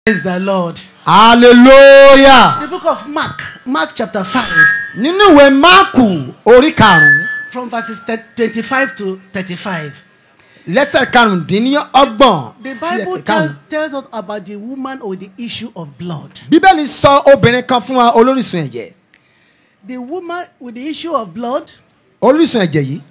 Praise the Lord. Hallelujah. The book of Mark chapter 5. Nínú ìwé Máàkù orí karùn-ún. From verses 25 to 35. Lẹ́sẹ̀ karùndínlọ́gbọ̀n. The Bible tells us about the woman with the issue of blood. Bíbélì sọ obìnrin kan fún wa olórísun ẹ̀jẹ̀. The woman with the issue of blood. Olórísun ẹ̀jẹ̀ yìí.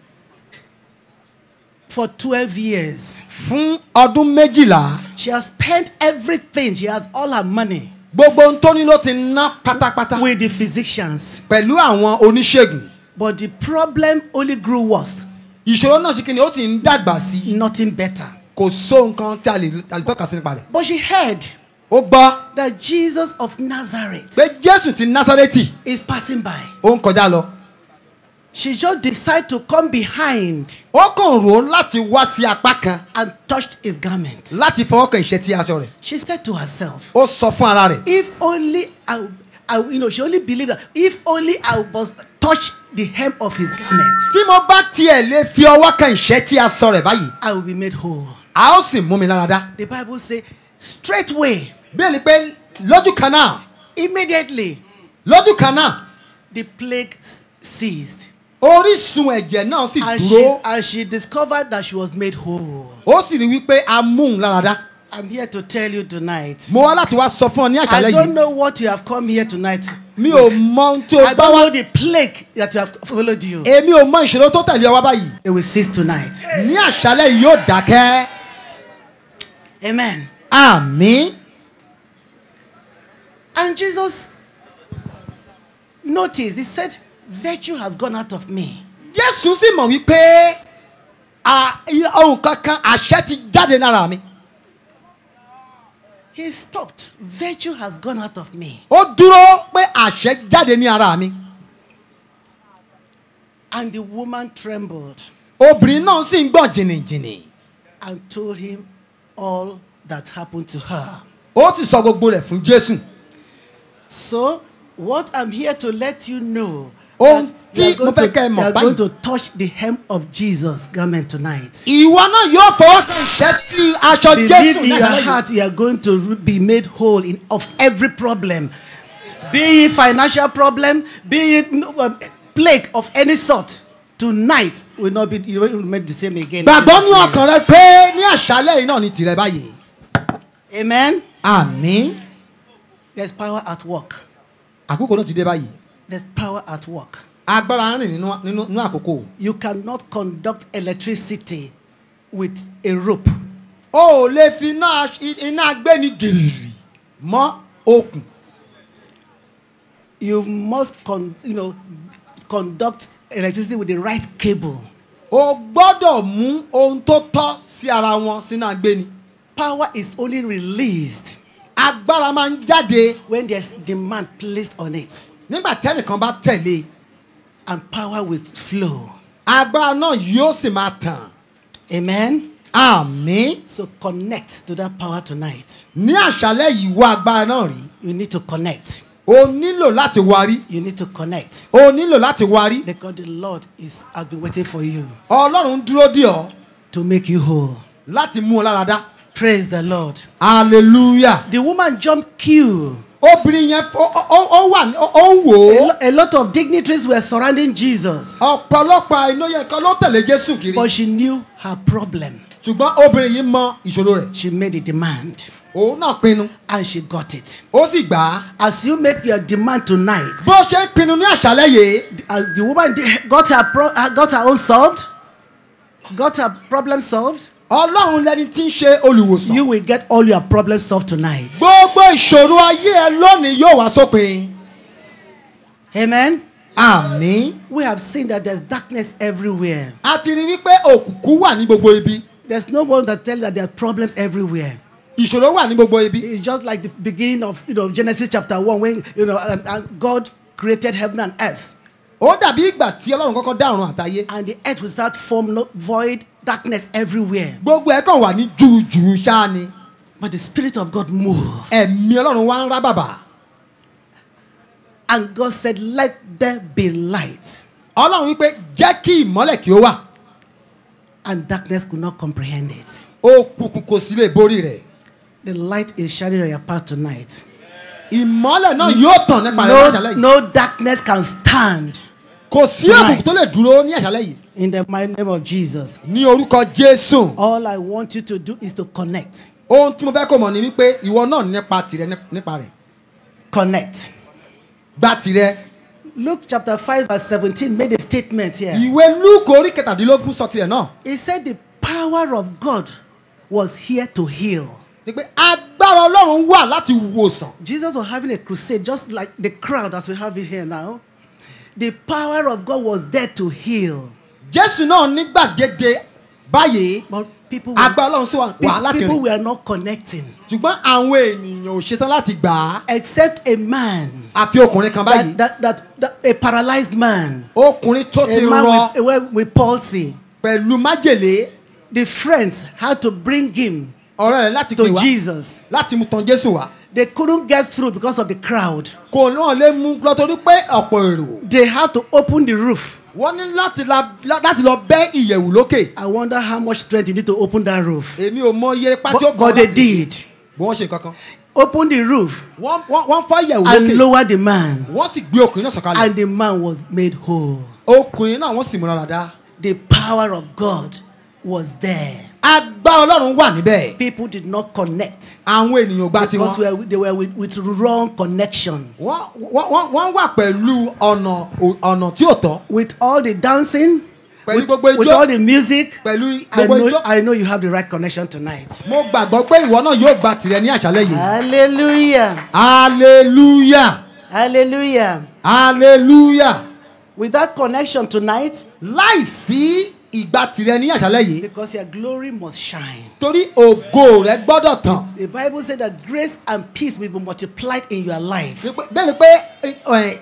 For 12 years. Fún ọdún 12. She has spent everything. She has all her money. Gbogbo ohun tó ní ló ti ná pátápátá. With the physicians. Pẹ̀lú àwọn oníṣègùn. But the problem only grew worse. Ìṣòro náà ṣe kí ni ó ti ń dàgbà sí. Nothing better. Kò só nǹkan tí a lè tọ́ka sí nípa rẹ̀. But she heard. Ó gbọ́. That Jesus of Nazareth. Pé Jésù ti Násárẹ́tì. Is passing by. Ó ń kọjá lọ. She just decided to come behind. Ó kàn rò láti wá sí apá kan. And touched his garment. Láti fọwọ́ kan ìṣẹ́tí aṣọ rẹ̀. She said to herself. Ó sọ fún ara rẹ̀. If only she only believed that if only I must touch the hem of his garment. Tí mo bá tiẹ̀ lè fi ọwọ́ kan ìṣẹ́tí aṣọ rẹ̀ báyìí. I will be made whole. A ó sì mú mi lára dá. The Bible say straightway. Bẹ́ẹ̀ni pé lójú kan náà. Immediately. Lójú kan náà. The plague ceased. Orísun ẹ̀jẹ̀ náà sì dúró. And she discovered that she was made whole. Ó sì rí wípé a mú un lára dá. I'm here to tell you tonight. Mo wá láti wá sọ fún ọ ní àṣálẹ́ yìí. I don't know what you have come here tonight. Mi ò mọ ohun tí o bá wá. I don't know the plague that you have followed you. Èmi ò mọ ìṣòro tó tẹ̀lé ọ wá báyìí. It will cease tonight. Ní àṣálẹ́ yìí yóò dákẹ́. Amen. Àmín. And Jesus noticed, he said, virtue has gone out of me. Jésù sì mọ̀ wípé ohun kankan àṣẹ ti jáde lára mi. He stopped. Virtue has gone out of me. Ó dúró pé àṣẹ jáde ní ara mi. And the woman trembled. Obìnrin náà sì ń gbọ̀n jìnnìjìnnì. And told him all that happened to her. Ó ti sọ gbogbo rẹ̀ fún Jésù. So what I'm here to let you know. Ohun tí mo fẹ́ kẹ́ ẹ mọ̀ you are báyìí. going to touch the hem of Jesus' garment tonight. Ìwọ náà yóò fọwọ́ kan ìṣẹ́tí aṣọ Jésù Believe in náà your lẹ́yìn. heart you are going to be made whole of every problem. Be it financial problem, be it plague of any sort. Tonight will not be, you will make the same again. Gbàgbọ́ ní ọkàn rẹ pé ní àṣálẹ́ yìí náà ni tìrẹ báyìí. Amen. Àmín. There's power at work. Àkókò náà ti dé báyìí. There's power at work. Agbára ń rìn nínú àkókò. You cannot conduct electricity with a rope. O ò lè fi iná agbéni gìrì mọ́ okùn. You must conduct electricity with the right cable. O gbọ́dọ̀ mú ohun tó tọ́ sí ara wọn sínú agbéni. Power is only released. Agbára máa ń jáde. When there's demand placed on it. Nígbà tẹ́nìkan bá tẹ̀lé. And power will flow. Agbára náà yóò sì máa tàn. Amen. Àmín. So connect to that power tonight. Ní àṣálẹ́ yìí wá agbára náà rí. You need to connect. O nílò láti warí. You need to connect. O nílò láti warí. Because the Lord has been waiting for you. Ọlọ́run dúró dè ọ́. To make you whole. Láti mú ọ lára dá. Praise the Lord. Hallelujah. The woman jumped queue. Obìnrin yẹn ó wò ó. A lot of dignitaries were surrounding Jesus. Ọ̀pọ̀lọpọ̀ àìníye kan ló tẹ̀lé Jésù kiri. But she knew her problem. Ṣùgbọ́n obìnrin yìí mọ ìṣòro rẹ̀. She made a demand. Òun náà pinnu. And she got it. Ó sì gbà á. As you make your demand tonight. Bó ṣe ń pinnu ní àṣálẹ́ yìí. As the woman got her own solved. Got her problem solved. Ọlọ́run lẹni tí ń ṣe olùwòsàn. You will get all your problems solved tonight. Gbogbo ìṣòro ayé ẹ lónìí yóò wá sópin. Amen. Àmín. We have seen that there's darkness everywhere. A ti rí wípé òkùnkùn wà ní gbogbo ibi. There's no one that tells that there are problems everywhere. Ìṣòro wà ní gbogbo ibi. It's just like the beginning of Genesis chapter 1 when God created heaven and earth. Ó dàbí ìgbà tí Ọlọ́run kọ́kọ́ dá ọ̀run àtayé. And the earth will start form void, darkness everywhere. Gbogbo ẹ̀ kàn wà ní jùjù ṣáá ni. But the Spirit of God moved. Ẹ̀mí Ọlọ́run wá ń rá bàbà. And God said, let there be light. Ọlọ́run wípé jẹ́ kí ìmọ́lẹ̀ kí ó wà. And darkness could not comprehend it. Òkùnkùn kò sì lè borí rẹ̀. The light is shining on your path tonight. Ìmọ́lẹ̀ náà yóò tàn nípa rẹ̀ láṣálẹ̀ yìí. No darkness can stand. Kò sí òkùnkùn tó lè dúró ní àṣálẹ̀ yìí. In the mighty name of Jesus. Ní orúkọ Jésù. All I want you to do is to connect. Ohun tí mo fẹ́ kó mọ̀ ni wípé ìwọ náà nípa tirẹ̀ nípa rẹ̀. Connect. Gba tirẹ̀. Luke chapter 5 verse 17 made a statement here. Ìwé Luke orí kẹtàdínlógún sọ tirẹ̀ náà. He said the power of God was here to heal. Pé agbára Ọlọ́run wà láti wòsàn. Jesus was having a crusade just like the crowd as we have it here now. The power of God was there to heal. Jésù náà ní gbàgede báyìí. But people agbára Ọlọ́run sì wà láti people rìn. were not connecting. Ṣùgbọ́n àwọn ènìyàn ò ṣetán láti gbà á. Except a man. Àfi ọkùnrin kan báyìí. That a paralyzed man. Ọkùnrin tó ti A rọ. man with palsy. Pẹ̀lú májèlé. The friends had to bring him ọ̀rẹ́ rẹ̀ láti pè to wá. Jesus. Láti mú tàn Jésù wá. They couldn't get through because of the crowd. Kò náà lè mú lọ torí pé ọ̀pọ̀ èrò. They had to open the roof. Wọ́n ní láti lọ bẹ́ ìyẹ̀wù lókè. I wonder how much strength you need to open that roof. Èmi ò mọ iye pátí ó But they did. Bí wọ́n ṣe kankan. Open the roof. Wọ́n fọ́ ìyẹ̀wù And lókè. lower the man. Wọ́n sì gbé ọkùnrin náà sọ̀kalẹ̀. And the man was made whole. Ọkùnrin náà wọ́n sì múra dáadáa. The power of God was there. Agbára Ọlọ́run wà níbẹ̀. People did not connect. Àwọn ènìyàn gba tiwọn. Because they were with wrong connection. Wọ́n wà pẹ̀lú ọ̀nà tí ò tọ́. With all the dancing. Pẹ̀lú gbogbo ijó. With all the music. Pẹ̀lú gbogbo ijó. I know you have the right connection tonight. Mo gbàgbọ́ pé ìwọ náà yóò gba tirẹ̀ ní àṣálẹ́ yìí. Hallelujah. Hallelujah. Hallelujah. Hallelujah. With that connection tonight. Láìsí ìgbà tirẹ̀ ní àṣálẹ́ yìí. Because your glory must shine. Torí ògo rẹ gbọ́dọ̀ tàn. The Bible said that grace and peace will be multiplied in your life. Bẹ́ẹ̀ ni pé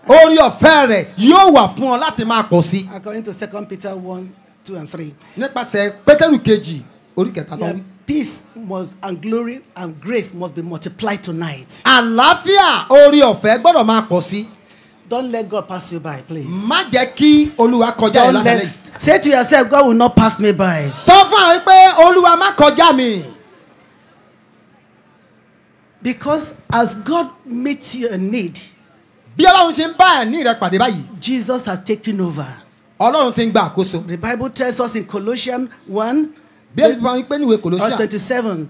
orí ọ̀fẹ́ rẹ̀ yóò wà fún ọ láti máa pọ̀ sí. According to 2 Peter 1, 2 and 3. Nípasẹ̀ Pétérù kejì orí kẹta náà wí. Peace must and glory and grace must be multiplied tonight. Àlàáfíà orí ọ̀fẹ́ gbọ́dọ̀ máa pọ̀ sí. Don't let God pass you by, please. Má jẹ́ kí Olúwa kọjá ẹ lásàlẹ̀ yìí. Say to yourself, God will not pass me by. Sọ fún àwọn pé Olúwa má kọjá mi. Because as God meets your need. Bí Ọlọ́run ṣe ń bá ẹ̀ní rẹ pàdé báyìí. Jesus has taken over. Ọlọ́run ti ń gba àkóso. The Bible tells us in Colossians 1. Bí ẹni bí pé níwèé Colossians. Verse 27.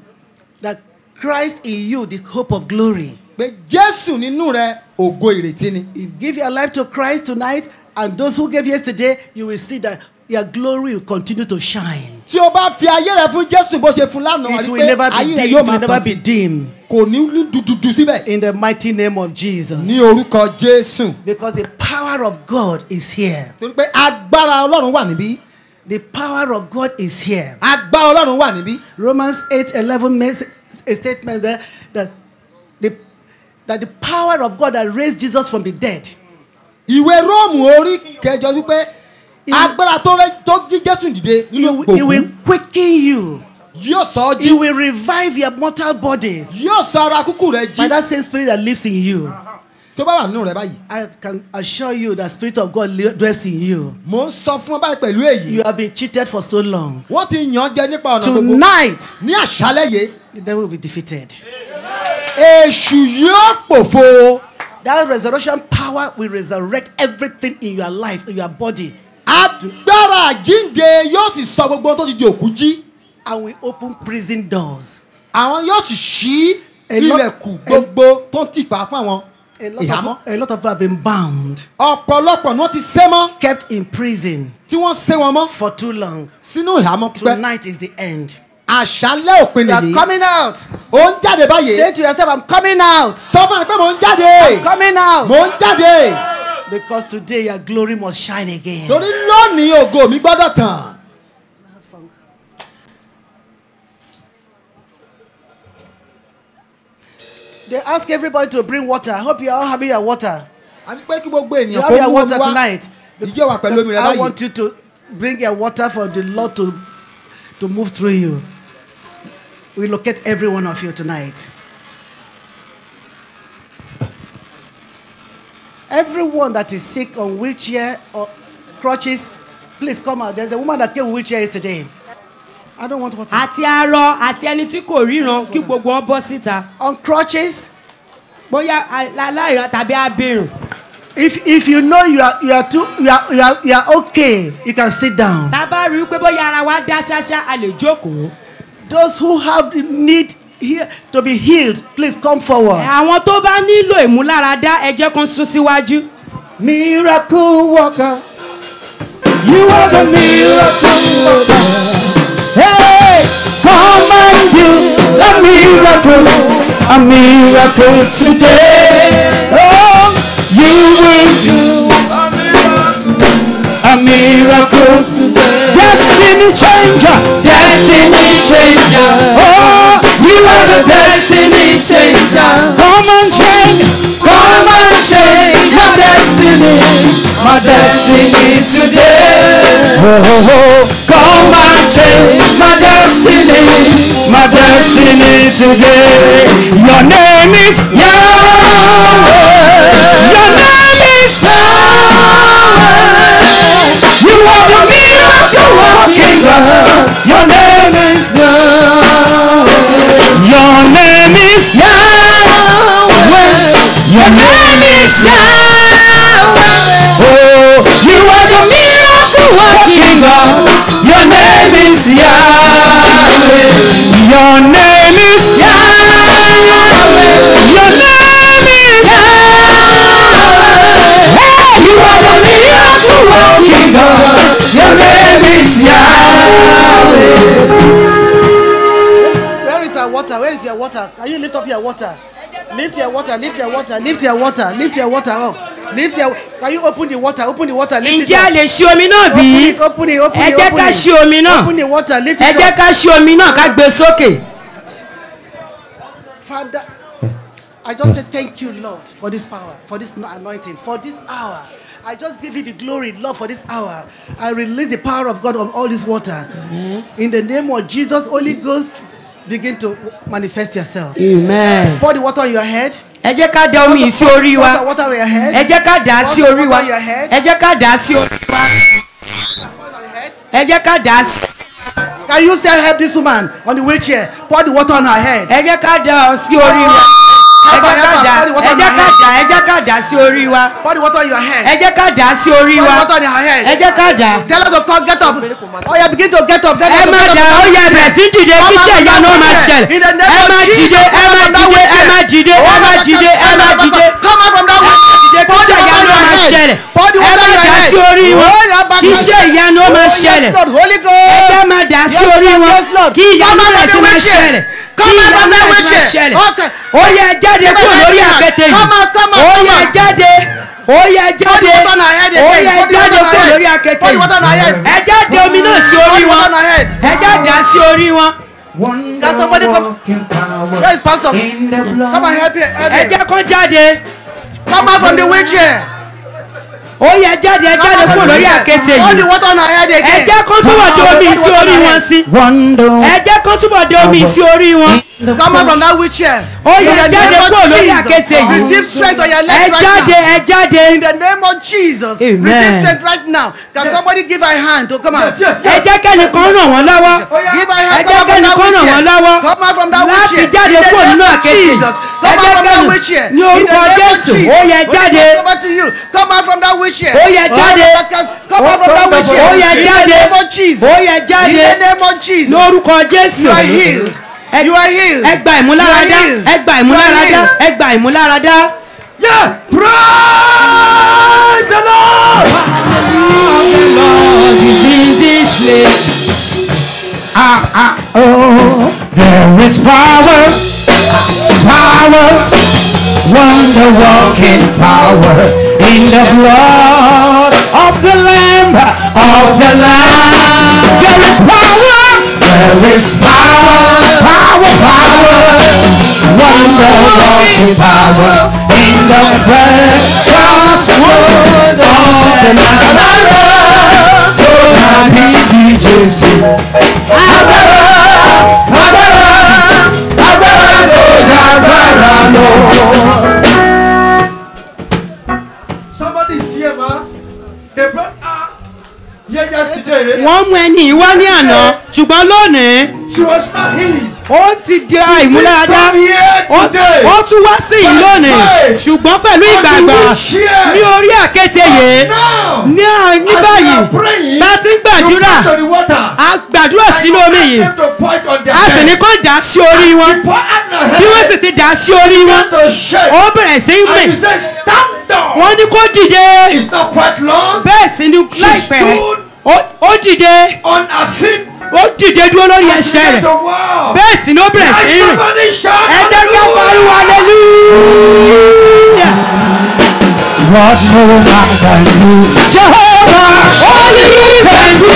That Christ in you, the hope of glory. Pé Jésù nínú rẹ ògo ìrètí ni. If you give your life to Christ tonight, and those who gave yesterday, you will see that your glory will continue to shine. Tí o bá fi ayé rẹ fún Jésù bó ṣe fún lánàá, It will never be dim. It will never be dim. Kò ní dúdú síbẹ̀. In the mighty name of Jesus. Ní orúkọ Jésù. Because the power of God is here. Torí pé agbára Ọlọ́run wà níbí. The power of God is here. Agbára Ọlọ́run wà níbí. Romans 8:11 makes a statement there that the power of God that raised Jesus from the dead. Ìwé Róòmù orí kẹjọ wípé agbára tó jí Jésù dìde nínú òkú. He will quicken you. Yóò sọ ọ́ jí. He will revive your mortal bodies. Yóò sọ ara kúkú rẹ jí. By that same spirit that lives in you. Tó bá wà nínú rẹ báyìí. I can assure you that spirit of God dwells in you. Mo ń sọ fún ọ báyìí pẹ̀lú èyí. You have been cheated for so long. Wọ́n ti yàn án jẹ nípa ọ̀nà gbogbo. Tonight, ní àṣálẹ́ yìí. the devil will be defeated. Èṣù yóò pòfo. That resurrection power will resurrect everything in your life, in your body. Agbára àjíǹde yóò sì sọ gbogbo tó ti di òkú jí. And we open prison doors. Àwọn yóò sì ṣí ilẹ̀kùn gbogbo tó ń tìpa fún àwọn ìhámọ́. A lot of people have been bound. Ọ̀pọ̀lọpọ̀ ni wọ́n ti sé mọ́. Kept in prison. Tí wọ́n sé wọn mọ́. For too long. Sínú ìhámọ́ pípẹ́. Tonight is the end. Àṣálẹ́ òpin nìyí. You are coming out. Ó ń jáde báyìí. Say to yourself, I'm coming out. Sọ fún mi pé mò ń jáde. I'm coming out. Mò ń jáde. Because today your glory must shine again. Torí lónìí ògo mi gbọ́dọ̀ tàn. They ask everybody to bring water. I hope you are all having your water. Àbí pé kí gbogbo You ènìyàn have kó your mú water omi wá. tonight. Ìjọ wà pẹ̀lú omi rẹ I báyìí. want you to bring your water for the Lord to move through you. We locate every one of you tonight. Everyone that is sick on wheelchair or crutches, please come out. There's a woman that came with wheelchair yesterday. I don't want water. àti arọ àti ẹni tí kò ríran kí gbogbo wọn bọ́ síta. On crutches. bóyá aláìran tàbí abirùn. If you know you are okay, you can sit down. tá a bá rí i pé bóyá ara wa dá ṣáṣá a lè jókòó. Those who have the need here to be healed, please come forward. àwọn tó bá nílò ìmúláradá ẹ jẹ́ kán sún síwájú. Miracle worker, you are the miracle worker. Hey, come and do a miracle today. Oh, you will do a miracle today. Destiny changer, destiny changer. Oh, you are the destiny changer. Come and change my destiny today. Oh, come and change my destiny today. Your name is Yahweh. Your name is Yahweh. You are the miracle working God. Your name is Yahweh. Your name is Yahweh. Your name is Yahweh. Oh, you are the miracle working God. Your name is Yahweh. Your name is Yahweh. Your name is Yahweh. Hey, you are the miracle working God. Your name is Yahweh. Where is our water? Where is your water? Can you lift up your water? Lift your water, lift your water, lift your water, lift your water up. Lift your. Can you open the water? Open the water. Lift it ǹjẹ́ a up. lè ṣí omi náà bí? Open it. ẹ jẹ́ ká ṣí omi náà. Open the water. Lift ẹ it jẹ́ up. ká ṣí omi náà ká gbé sókè. Father, I just say thank you, Lord, for this power, for this anointing, for this hour. I just give you the glory, Lord, for this hour. I release the power of God on all this water. In the name of Jesus, Holy Ghost, begin to manifest yourself. Amen. Pour the water on your head. ẹ jẹ́ ká dá omi yìí sí orí wa. Water on your head. ẹ jẹ́ ká dà á sí orí wa. Water on your head. ẹ jẹ́ ká dà á sí orí wa. ẹ jẹ́ ká dà á sí. Can you still help this woman on the wheelchair? Pour the water on her head. ẹ jẹ́ ká dà á sí orí wa. ẹ jẹ́ ká dà sí orí wa. Pour the water on your head. ẹ jẹ́ ká dà á sí orí Pour the wa. water on her head. ẹ jẹ́ ká dà. Tell her to come, get up. Oh yeah, begin to get up. Get ẹ up. má dà ó yẹ bẹ̀rẹ̀ sí dìde kí iṣẹ́ ìyanu ó máa ṣẹlẹ̀. ẹ má dìde ẹ má dìde ẹ má dìde ẹ má dìde ẹ má dìde. Come out from that way. dìde kí iṣẹ́ ìyanu ó máa ṣẹlẹ̀. ẹ má dà sí orí wọn kí iṣẹ́ ìyanu ó máa ṣẹlẹ̀. Holy ẹ Ghost. jẹ́ má dà sí orí wọn kí ìyanu rẹ̀ sì máa ṣẹlẹ̀. kí ìyanu rẹ̀ sì máa ṣẹlẹ̀. ó yẹ jáde kúrò lórí àkéte yìí. ó yẹ jáde. ó yẹ jáde. ó yẹ jáde kúrò lórí àkéte yìí. ẹ jáde omi náà sí orí wọn. ẹ jáde á sí orí wọn. Can somebody come? Where is pastor? Come and help ẹ here. jẹ́ kó jáde. Come out from the wheelchair. ó yẹ jáde ẹ jáde kúrò lórí àkéte All the yìí. water on her head ẹ again. jẹ́ kó túbọ̀ dé omi sí orí wọn sí. ẹ jẹ́ kó túbọ̀ dé omi sí orí wọn. Come out from that wheelchair. ó yẹ jáde kúrò lórí àkéte yìí. Receive strength on your ẹ legs right jáde now. ẹ jáde. In the name of Jesus. Amen. Receive strength right now. Can somebody give her a hand to come out? ẹ jẹ́ kẹ́nìkan ràn wọ́n lọ́wọ́. Give her a ẹ hand. jẹ́ Come out from that kẹ́nìkan ràn wọ́n wheelchair. lọ́wọ́. Come out from that láti wheelchair. jáde In the kúrò name nínú of àkéte yìí. Jesus. ẹ Come jẹ́ out from that kẹ́nì wheelchair. ní In the orúkọ name of Jésù Jesus. ó yẹ jáde. Over to you. Come out from that wheelchair. Ó yẹ jáde. Come out from that wheelchair. Ó yẹ In the jáde. name of Jesus. ó yẹ In jáde. the name of Jesus. lórúkọ Jésù. You are healed. You are healed. ẹ gba ìmúláradá. ẹ gba ìmúláradá. ẹ gba ìmúláradá. Yeah. Praise the Lord. Hallelujah, the Lord is in this place. Oh, there is power, wonder walking power in the blood of the Lamb, There is power, wonder walking power in the precious blood of the Lamb. So happy Jesus. Somebody see him, they brought her here yesterday. wọ́n mú ẹni ìwá ní àná ṣùgbọ́n lónìí she was not healed. ó ti di ìmúláradá ó tún wá sí yìí lónìí ṣùgbọ́n pẹ̀lú ìgbàgbọ́ ní orí àkéte yìí ní báyìí bá ti ń gbàdúrà a gbàdúrà sínú omi yìí a sì ní kó dà sí orí wọn bí wọ́n sì ti dà sí orí wọn ó bẹ̀rẹ̀ sí í mì wọ́n ní kó dìde bẹ́ẹ̀ sì ni láìpẹ́ ó dìde ó dìde dúró lórí ẹsẹ̀ rẹ̀ bẹ́ẹ̀ sì ni ó bẹ̀rẹ̀ sí í rìn ẹ̀ẹ́dẹ́gbẹ́ pariwo hallelujah. What no man can do, Jehovah, only you can do.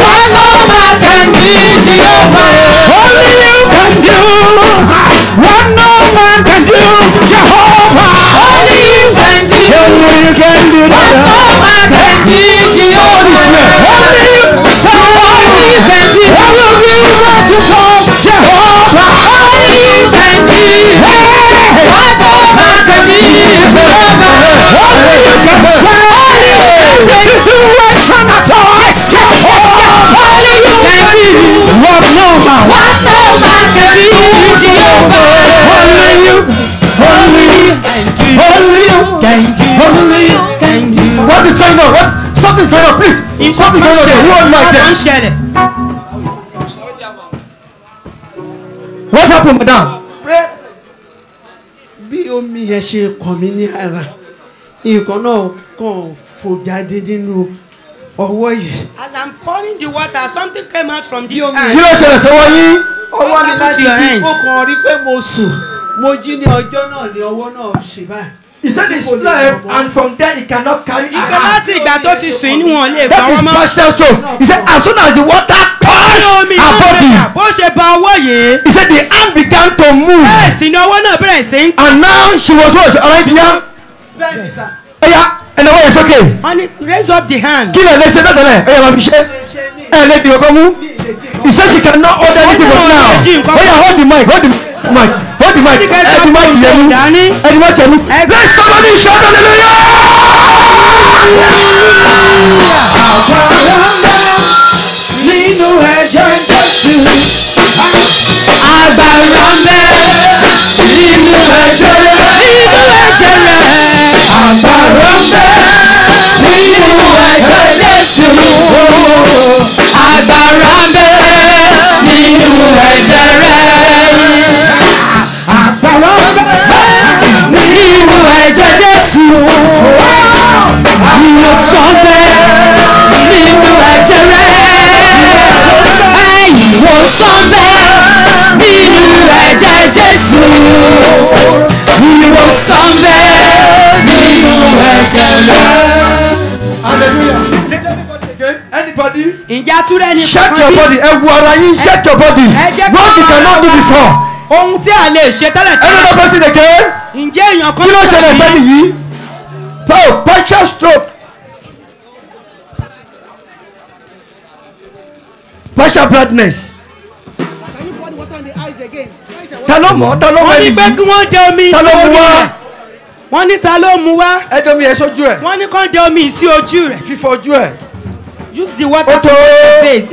What no man can do, Jehovah, only you can do. What no man can do, Jehovah, only you can do. Only you can do. What no man can do, Jehovah, only you can do. All of you want to fall, Jehovah, only you can do. What no man can do, Jehovah. Only you can change situation at all. Yes, only you can do what no man can do. Jehovah, only you can do. What is going on? Something's going on, please. Something's going on. Who am I there? What happened, madam? Bí omi yẹn ṣe kàn mí ní ara nǹkan náà kàn fò jáde nínú ọwọ́ yìí. As I'm pouring the water, something came out from this hand. Kí ló ṣẹlẹ̀ sọ́wọ́ yín? Ọwọ́ mi láti bí ó kàn rí pé mo sùn mo jí ní ọjọ́ náà ní ọwọ́ náà ṣe báyìí. He said he slept and from there he cannot carry her. Ìgbà láti ìgbà tó ti sùn inú wọn lè gbà That is wọ́n mọ́. partial stroke. He said as soon as the water touched her body, bó ṣe ba ọwọ́ yìí. he said the hand began to move. Bẹ́ẹ̀ sì ni ọwọ́ náà bẹ̀rẹ̀ sí ń. And now she was what? Alright, yeah. Bẹ́ẹ̀ni sá. Oya, ẹnna wọ́n yẹ sókè. Wọ́n ní raise up the hand. Kí lè lè ṣe tẹ́tẹ̀lẹ̀? Oya máa fi ṣe. Ẹ lè di ọkọ mú. He said she cannot hold anything but now. Oya hold the mic, hold the mic, hold the mic. Ẹ di mic yẹn mú. Ẹ di mic yẹn mú. Let somebody shout hallelujah. Nínú ẹ̀jẹ̀ Jésù. Agbára ń bẹ nínú ẹ̀jẹ̀ rẹ̀. Nínú ẹ̀jẹ̀ rẹ̀. Agbára ń bẹ nínú ẹ̀jẹ̀ Jésù. Agbára ń bẹ nínú ẹ̀jẹ̀ rẹ̀. Agbára ń bẹ nínú ẹ̀jẹ̀ Jésù. Ìwòsàn bẹ nínú ẹ̀jẹ̀ rẹ̀. Ìwòsàn bẹ nínú ẹ̀jẹ̀ Jésù. Ìwòsàn bẹ nínú ẹ̀jẹ̀ rẹ̀. Hallelujah. Anybody? Ìjà túrẹ́ ni Check your body. Ẹ wo ara yín. Check your body. What you cannot do before. Ohun tí a lè ṣe tẹ́lẹ̀ Another person again. Ǹjẹ́ èèyàn kan Kí ló ṣẹlẹ̀ sẹ́ni yìí? Partial stroke. Partial blindness. Ta ló mọ̀? Ta ló mọ̀ wọ́n ní ẹni pé kí yìí? wọ́n dẹ omi Ta sí ló mú orí wá? rẹ̀. Wọ́n ní ta ló mú wá. Ẹ domi ẹ sójú ẹ̀. Wọ́n ní kán dẹ omi sí ojú rẹ̀. Fífọ ojú ẹ̀. Use the water Ó to tó. wash your face.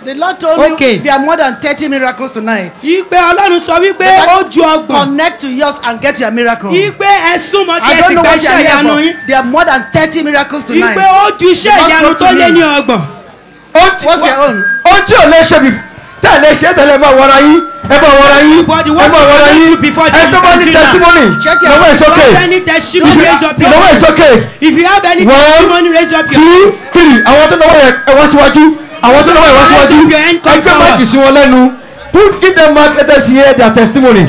The Lord told Okay. me there are more than 30 miracles tonight. Ìpè Ọlọ́run sọ wípé ó ju ọgbọ̀n. Connect to yours and get your miracle. Ìpè ẹ súnmọ́ kí I ẹ don't sì know gba what you iṣẹ́ are ìyanu here yín. for. There are more than 30 miracles tonight. Ìpè ó ju iṣẹ́ The Lord ìyanu spoke tó to lé me. ní ọgbọ̀n. What's your own? Ohun tí ò lè ṣe bí tẹ̀lé ṣe tẹ̀lé máa wọra yín. Ẹ máa wọra yín. Ẹ máa wọra yín. Ẹ tó bá ní testimony. Lọ́wọ́ ẹ̀ sókè. If you have any testimony, raise up your Lọ́wọ́ ẹ̀ hands. sókè. If you have any 1, testimony, raise up your 2, hands. 3. Àwọn tó lọ́wọ́ ẹ̀ wá síwájú. Àwọn tó lọ́wọ́ ẹ̀ wá síwájú. Ẹgbẹ́ máàkì sí wọn lẹ́nu. Give them mark, let us hear their testimony.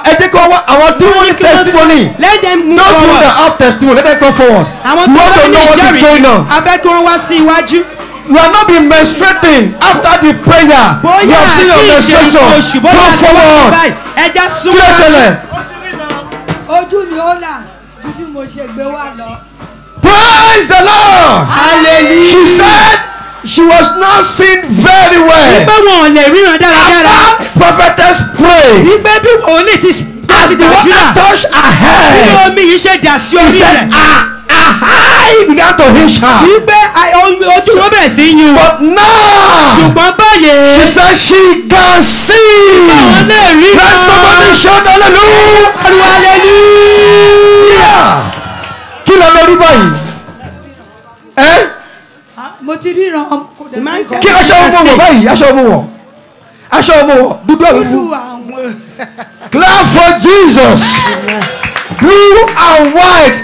Ẹ jẹ́ kí àwọn tí wọ́n ní testimony. Let them move Those people that forward. have testimony, let them come forward. Àwọn You tí want wọ́n to ní know what is going ìjẹ́rìí, on. a fẹ́ kí wọ́n wá sí iwájú. You have not been menstruating after the prayer. You Bóyá have seen your àti ìṣe menstruation. oṣù Go bóyá àti wọ́n forward. báyìí. Ẹja Kí ló súnmọ́. ṣẹlẹ̀? ojú mi ó là ju bí mo ṣe gbé wá lọ. Praise the Lord. Hallelujah. She said she was not seen very well. Ìgbẹ́ wọn ò lè ríran dáradára. After prophetess prayed, Ìgbẹ́ bí wòlíì ti as the water gbàdúrà. touched her Bí head, omi yìí ṣe dà sí he orí said, rẹ̀. eye began to hinge her. wípé ojú wọn bẹ̀rẹ̀ sí yún. But now, ṣùgbọ́n báyìí. she said she can see. àwọn lè rí Let somebody shout hallelujah. hallelujah. Kí ló lórí báyìí? mo ti ríran kò dé sí Kí aṣọ ọmọ wọ̀ báyìí? Aṣọ ọmọ wọ̀. Aṣọ ọmọ wọ̀ dúdú àbí fún. àwọn Clap for Jesus. Blue and white.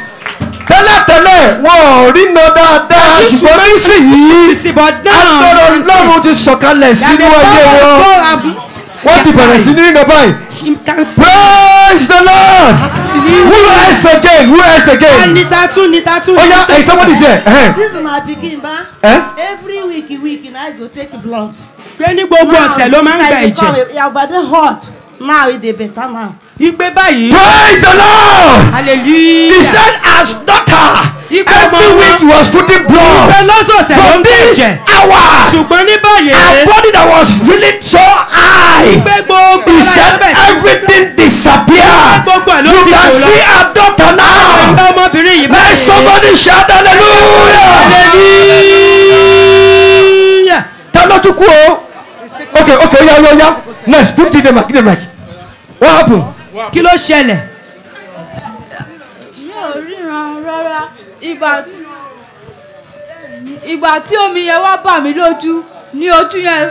Tẹ́lẹ̀tẹ́lẹ̀ wọn ò rí iná dáadáa ṣùgbọ́n nísìnyí agbára Ọlọ́run ti sọ̀kalẹ̀ sínú ayé wọn. Wọ́n ti bẹ̀rẹ̀ sí ní iná báyìí. Praise the Lord. Who else again? Who else again? Oh yeah, somebody say. This is my pikin ba. Every week I go take blood. pé ní gbogbo ọ̀sẹ̀ ló máa ń gba ẹ̀jẹ̀. Your body hot. Now it dey better now. Igbe báyìí. Praise the Lord. Hallelujah. He said as daughter. Every week he was putting blood. Igbe lọ́sọ̀ọ̀sẹ̀ ló ń But this bẹ̀jẹ̀. hour. ṣùgbọ́n ní báyìí. Her body that was feeling so high. Igbe gbogbo He said everything disappeared. You can see her daughter now. ọmọbìnrin yìí Let báyìí. somebody shout hallelujah. Hallelujah. Tell her to go. Okay, yeah. Next, put the mic. What happened? kí ló ṣẹlẹ̀? mi ò ríran rárá ìgbà tí omi yẹn wá bà mí lójú ní ojú yẹn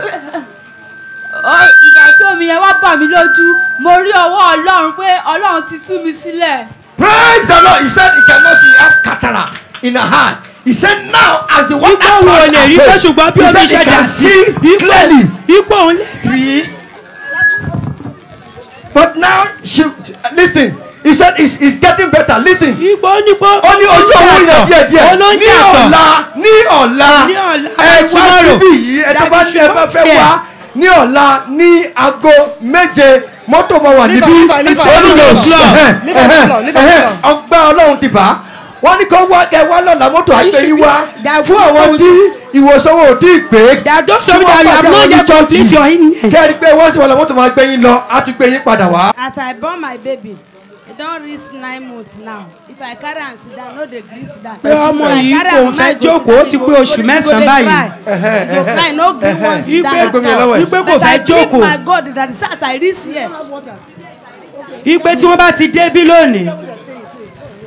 ìgbà tí omi yẹn wá bà mí lójú mo rí ọwọ́ Ọlọ́run pé Ọlọ́run ti tú mi sílẹ̀. Praise the Lord. He said he cannot see, have cataract in her hand. He said now as the water Ipò wo lè rí pé ṣùgbọ́n bí he omi said he ṣe dà can sí. see clearly. Ipò òun lè rí. But now listen. He said it's getting better. Listen. Ipò onípo. Ó ní ojú owó yẹn díẹ̀. Ní ọ̀la ẹ wá síbí yìí ẹ tó bá ní ẹ bá fẹ́ wá ní ọ̀la ní aago 7 mọ́tò máa wà níbí. Ọgbà Ọlọ́run ti bá. Wọ́n ní kó wá kẹ wá lọ́la mọ́tò àgbẹ̀ yín wá fún àwọn tí ìwòsàn wọn ò tí ì pé. Kẹ́rì pé wọ́n sì wọ́n lọ mọ́tò máa gbé yín lọ á tún gbé yín padà wá. As I born my baby, it don reach 9 months now. If I carry am sit down, no dey gree sit down. Pé ọmọ yìí kò fẹ́ jókòó ó ti pé oṣù mẹ́sàn-án báyìí. You cry, no gree one sit down at all. Ipe kò fẹ́ jókòó. But I thank my God that the start I reach here. Ipe tí wọ́n bá ti débí lónìí.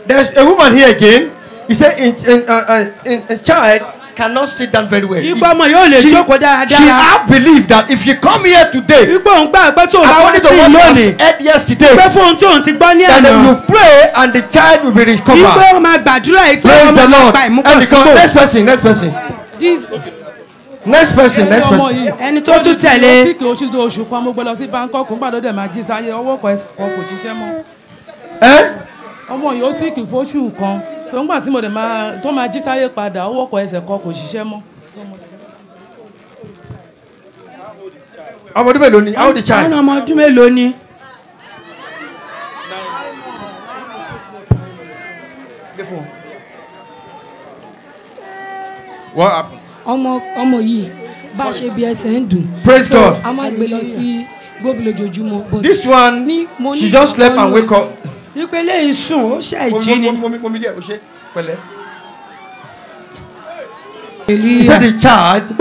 There's a woman here again. He said a child cannot sit down very well. Ipe ọmọ yóò lè jókòó dáradára. She have believed that if you come here today, Ipe òun gbà pé tó o bá wá according sí to what we lónìí. have heard yesterday, Ipe fún ohun tó ń ti gbọ́ ní that àná. you pray and the child will be recovered. Ipe ó máa gbàdúrà yìí pé Praise the ọmọ máa Lord. gba And ìmúkọ̀sípò. next person. Next person. Ẹni tó tún tẹ̀lé. tí kì í oṣù kan mo gbé lọ sí Bangkok nígbà tó dẹ̀ máa jí sáyé ọwọ́ kan kò ṣiṣẹ́ mọ́. Ọmọ yìí ó sì kì í fóṣù kan tó ńgbà tí mo dẹ̀ máa jí sáyé padà ọwọ́ kan ẹsẹ̀ kan kò ṣiṣẹ́ mọ́. Ọmọ ọdún mélòó ni? How old the child? Ọmọ ọdún mélòó ni? What happened? ọmọ yìí bá a ṣe bí ẹsẹ̀ ń dùn. Praise God. A máa gbé lọ sí gbóbi lójoojúmọ́. but This one, she just slept and wake up. Ipe lẹ́yìn sùn ó ṣe ìjí ni. Momi díẹ̀, o ṣe pẹ̀lẹ́. He said the child,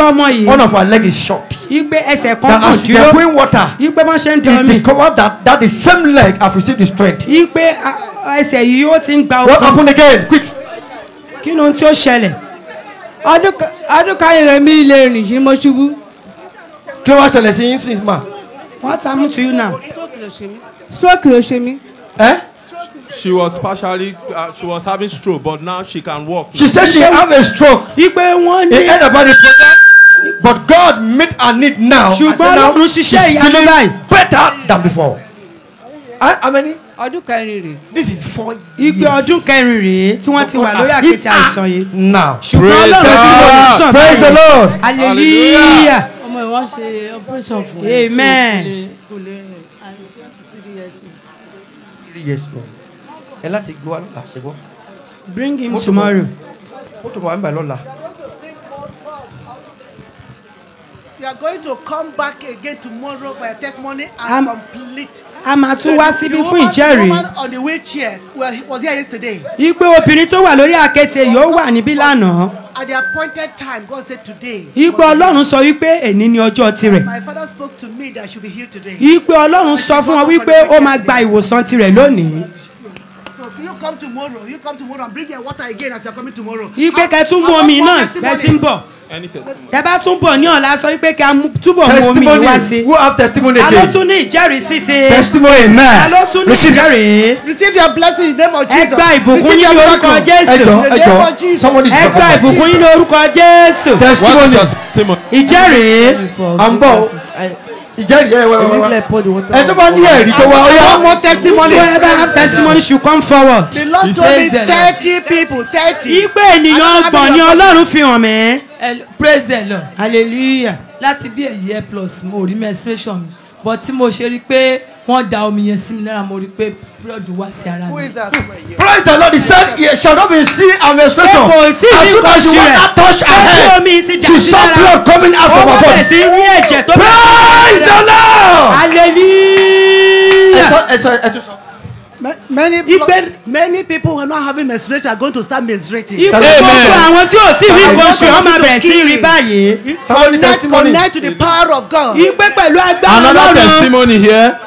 one of her leg is short. Ipe ẹsẹ̀ kan That kàn as they are dúró. pouring water, Ipe máa ṣe ń dán he mi. discovered that the same leg have received the strength. Ipe ẹsẹ̀ yìí ó ti ń gba What happened again? Quick. Kí ni ohun tí ó ṣẹlẹ̀? ọdún kan rẹ̀ mi lè rìn sí mo ṣubú. Kí ló wá ṣẹlẹ̀ sí yín sí ma? What happened to you now? stroke ló ṣe mí. She was she was having stroke, but now she can walk. She said she have a stroke. Ipe wọ́n He ní. heard about the problem, but God met her need now. Ṣùgbọ́n now Ọlọ́run she's ṣiṣẹ́ ìyanu feeling báyìí. better than before. How many? ọdún kẹrin rè. This is 4 years. Ipe ọdún kẹrin rèé tí wọ́n ti wà lórí àkéte àìsàn yìí. Now. Ṣùgbọ́n Ọlọ́run sì wọlé sàn. Praise the Lord. Hallelujah. ọmọ ìwọ ṣe operation fún Amen. 3 years old. Ẹ láti gbọ́ wa lọ́la ṣe gbọ́. Bring him tomorrow. Ó tó bọ̀ wá ń bà lọ́la. You are going to come back again tomorrow for your testimony and complete. A máa tún wá síbí fún ìjẹ́rìí. The woman on the wheelchair was here yesterday. Ipe obìnrin tó wà lórí àkéte yóò wà níbí lánàá. At the appointed time, God said today. Ipe Ọlọ́run sọ wípé èní ni ọjọ́ tirẹ̀. My father spoke to me that I should be healed today. Ipe Ọlọ́run sọ fún wọn wípé ó máa gba ìwòsàn tirẹ̀ lónìí. So if you come tomorrow and bring your water again as you are coming tomorrow. Ipe kẹ́ tún mú omi náà bẹ́ẹ̀ tí ń bọ̀. Tẹ́ bá tún bọ̀ ní ọ̀la sọ wípé kí a túbọ̀ mú omi yìí wá sí. Who have testimony again? A ló tún ní ìjẹ́rìí ṣíṣe. Testimony, amen. A ló tún ní ìjẹ́rìí. Receive your blessing in the name of Jesus. Ẹ gba ìbùkún yín ní orúkọ Jésù. Somebody Ẹ gba ìbùkún yín ní orúkọ Jésù. Testimony. Ìjẹ́rìí. Àǹbọ̀. Ìjẹ́rìí ẹ tó bá ní ẹ̀rí tó wá. One more testimony. Whoever have testimony should come forward. The Lord told me 30 people, 30. Ipe ènìyàn ọgbọ̀n ni Ọlọ́run fi hàn mí. Praise the Lord. Hallelujah. Láti bí a year plus mo rí menstruation mi but tí mo ṣe rí pé wọ́n da omi yẹn sí mi lára mo rí pé blood wá sí ara mi. Who is that? Praise the Lord. He said, "You shall not be seen and menstruation." As soon as you want to touch her head, she saw blood coming out from her body. Praise the Lord. Hallelujah. Many people who are not having menstruation are going to start menstruating. Àwọn tí ò tí rí nǹkan oṣù wọn máa bẹ̀rẹ̀ sí rí báyìí. Connect to the power of God. Ipe pẹ̀lú agbára Ọlọ́run. Another testimony here.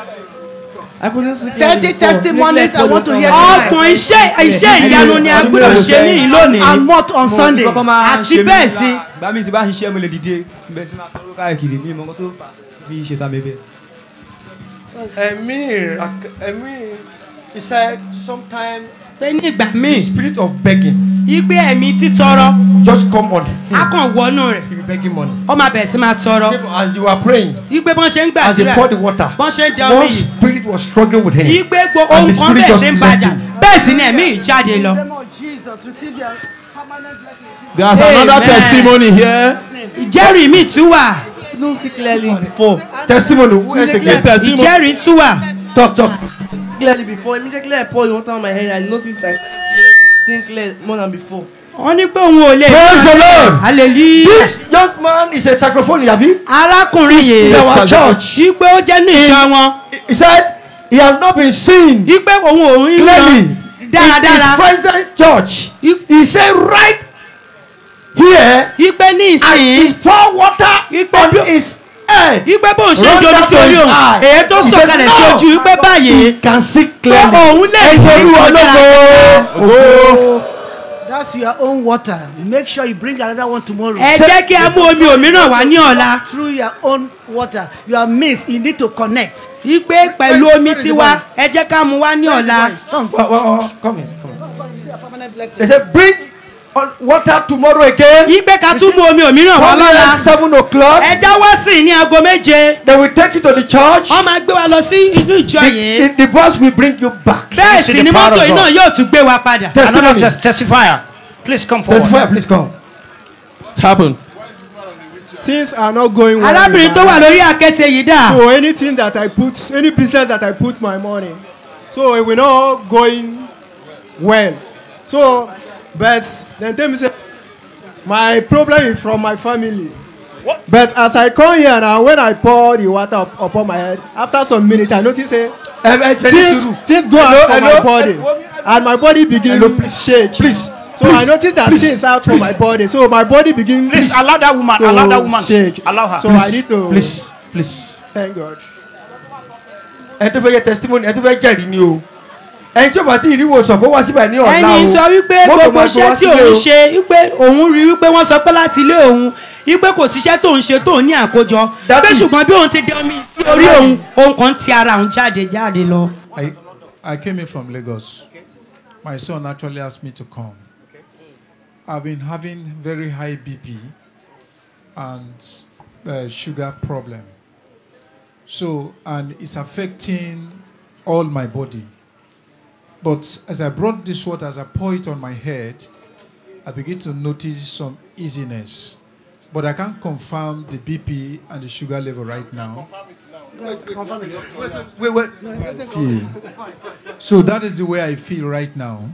30 testimonies I want to hear tonight. Ọ̀pọ̀ iṣẹ́ ìyanu ni a gbọ́dọ̀ ṣe ní lónìí. And more on Sunday. Àti bẹ́ẹ̀ sí. Gbàmí ti bá ṣiṣẹ́ mo lè dìde bẹ́ẹ̀ sí máa tọ́lú káàkiri mi mọ́ tó fi ṣe tàbí bẹ́ẹ̀. He said sometimes pé ní ìgbà míì. The spirit of begging. Ipe ẹ̀mí títọrọ. Just come on. A kàn wọnú rẹ̀. He be begging money. Ó máa bẹ̀rẹ̀ sí máa tọrọ. As you were praying. Ipe bọ́n ṣe ń gbàdúrà. As they poured the water. Bọ́n ṣe ń da omi One yìí. spirit was struggling with him. Ipe ohun kan bẹ́ẹ̀ ṣe ń bàjá. Bẹ́ẹ̀ sì ni ẹ̀mí ìjáde lọ. There's another testimony here. Ìjẹ́rìí mi tún wà. Don't see clearly before. Testimony. Who else again? Ìjẹ́rìí tún wà. Talk. Clearly before. Immediately I poured water on my head. I noticed that seeing clear more than before. Wọ́n ní pé òun ò lè. Praise the Lord. Hallelujah. This young man is a saxophone yabi. Arákùnrin yìí. He's our church. Ipe ó jẹ́ ní ìjọ wọn. He said he has not been seen. Ipe òun ò rí clearly. Dáradára. In his present church. He said right here. Ipe ní ìsìn. And he pour water on his head. Ipe bó ń ṣe dorí sí orí òun. Èyí tó sọ̀kalẹ̀ sí ojú Ipe báyìí. He can see clearly. Òun lè rí ológo. That's your own water. Make sure you bring another one tomorrow. Ẹ jẹ́ kí a mú omi òmíràn wá ní ọ̀la. Through your own water. Your means you need to connect. Ipe pẹ̀lú omi tiwa ẹ jẹ́ ká mú wá ní ọ̀la. Come here. They said bring water tomorrow again. Ipe ká tún mú omi òmíràn wá lọ́la. 7 o'clock. Ẹ já wá sí ní aago méje. They will take you to the church. Wọ́n máa gbé wa lọ sí inú ìjọ yìí. The bus will bring you back. Bẹ́ẹ̀ sì ni mọ́tò yìí náà yóò tún gbé wa padà. Testimony. Testifier. Please come forward. Testifier, please come. It happened. Things are not going well. Arábìnrin tó wà lórí àkéte yìí dà. So anything that I put, any business that I put my money, so it will not going well. So, but then tell me say, my problem is from my family. What? But as I come here now, when I pour the water upon my head, after some minutes I notice things go out from my body, and my body begin to shake. Please. So I noticed that things out from my body. So my body begin. Please allow that woman. Allow that woman. Shake. Allow her. So I need to. Please. Thank God. Ẹ tó fẹ́ yẹ testimony, ẹ tó fẹ́ jẹ́rìí ni o. Ẹni tí o bá ti rí ìwòsàn kó wá síbẹ̀ ní ọ̀la o. Ẹni sọ wípé gbogbo iṣẹ́ tí òun ṣe wípé òun rí wípé wọ́n sọ pé láti ilé òun wípé kò síṣẹ́ tó ń ṣe tó ní àkójọ. Pé ṣùgbọ́n bí òun ti dé omi sí orí òun kan ti ara òun jáde lọ. I came in from Lagos. My son actually asked me to come. I've been having very high BP and sugar problem. So, and it's affecting all my body. But as I brought this water, as I pour it on my head, I begin to notice some easiness. But I can't confirm the BP and the sugar level right now. Confirm it. Wait. So that is the way I feel right now.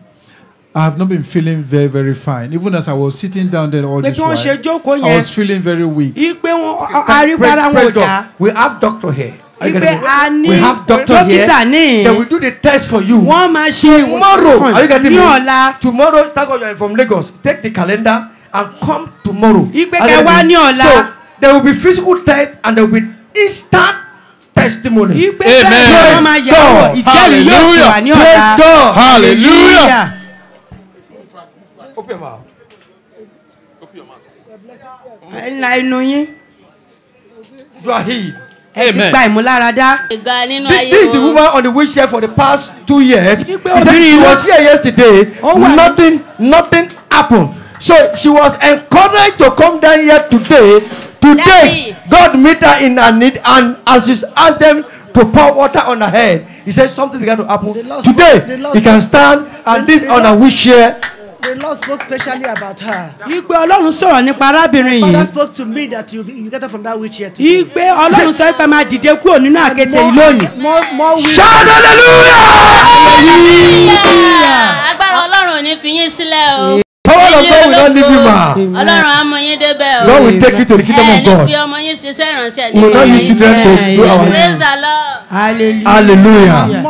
I have not been feeling very, very fine. Even as I was sitting down there all this while, I was feeling very weak. Praise God. We have doctor here. We have doctor here. They will do the test for you. Tomorrow, are you getting me? Tomorrow, thank God you're from Lagos. Take the calendar and come tomorrow. So there will be physical test and there will be instant testimony. Amen. Praise God. Hallelujah. Praise God. Hallelujah. Open your mouth. Open your mouth. You are healed. Amen. This is the woman on the wheelchair for the past 2 years. He said she was here yesterday. Nothing happened. So she was encouraged to come down here today. Today, God met her in her need, and as she asked them to pour water on her head, he said something began to happen. Today, he can stand and this on a wheelchair. The Lord spoke specially about her. The Father spoke to me that you get her from that wheelchair today. More shout hallelujah! Power of God will not leave you, man. God will take you to the kingdom of God. We will not use children to do our praise the Lord. Hallelujah.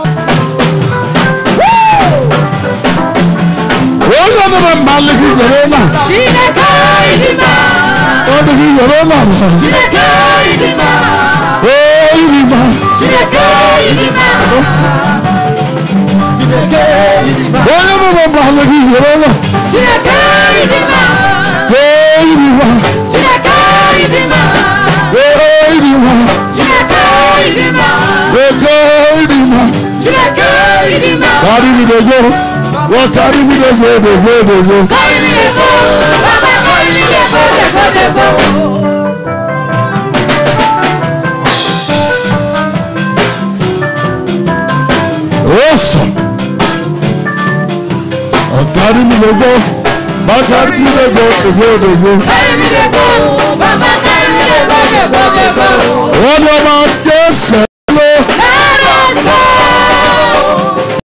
Carry me to go, carry me to go. What about this?